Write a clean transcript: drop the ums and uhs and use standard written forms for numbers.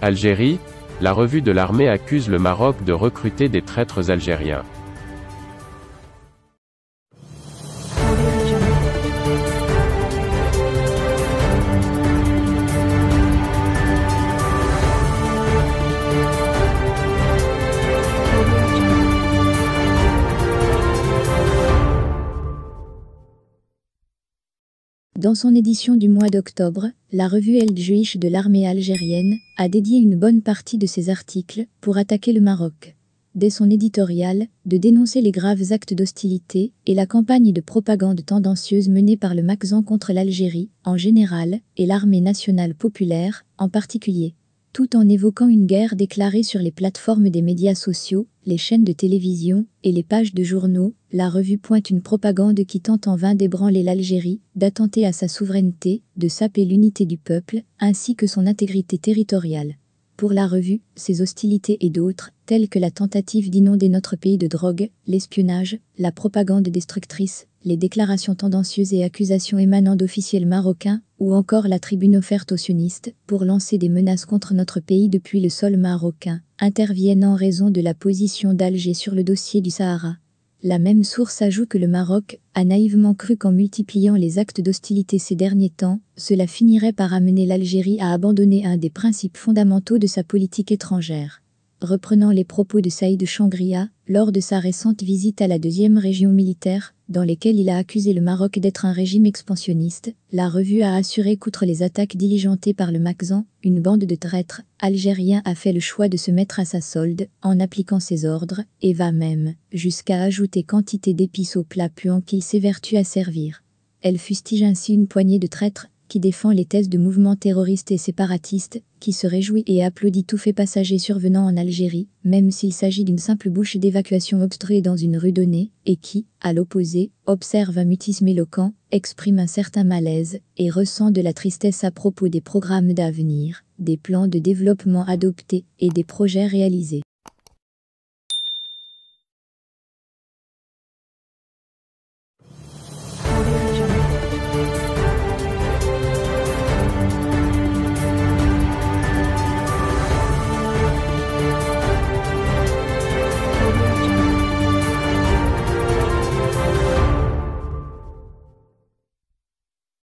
Algérie, la revue de l'armée accuse le Maroc de recruter des traîtres algériens. Dans son édition du mois d'octobre, la revue El Jeuich de l'armée algérienne a dédié une bonne partie de ses articles pour attaquer le Maroc. Dès son éditorial, de dénoncer les graves actes d'hostilité et la campagne de propagande tendancieuse menée par le Makzan contre l'Algérie, en général, et l'armée nationale populaire, en particulier. Tout en évoquant une guerre déclarée sur les plateformes des médias sociaux, les chaînes de télévision et les pages de journaux, la revue pointe une propagande qui tente en vain d'ébranler l'Algérie, d'attenter à sa souveraineté, de saper l'unité du peuple, ainsi que son intégrité territoriale. Pour la revue, ces hostilités et d'autres, telles que la tentative d'inonder notre pays de drogue, l'espionnage, la propagande destructrice, les déclarations tendancieuses et accusations émanant d'officiels marocains, ou encore la tribune offerte aux sionistes pour lancer des menaces contre notre pays depuis le sol marocain, interviennent en raison de la position d'Alger sur le dossier du Sahara. La même source ajoute que le Maroc a naïvement cru qu'en multipliant les actes d'hostilité ces derniers temps, cela finirait par amener l'Algérie à abandonner un des principes fondamentaux de sa politique étrangère. Reprenant les propos de Saïd Changria, lors de sa récente visite à la 2e région militaire, dans lesquelles il a accusé le Maroc d'être un régime expansionniste, la revue a assuré qu'outre les attaques diligentées par le Makzan, une bande de traîtres algériens a fait le choix de se mettre à sa solde, en appliquant ses ordres, et va même jusqu'à ajouter quantité d'épices au plat puant qu'il s'évertue à servir. Elle fustige ainsi une poignée de traîtres, qui défend les thèses de mouvements terroristes et séparatistes, qui se réjouit et applaudit tout fait passager survenant en Algérie, même s'il s'agit d'une simple bouche d'évacuation obstruée dans une rue donnée, et qui, à l'opposé, observe un mutisme éloquent, exprime un certain malaise, et ressent de la tristesse à propos des programmes d'avenir, des plans de développement adoptés et des projets réalisés.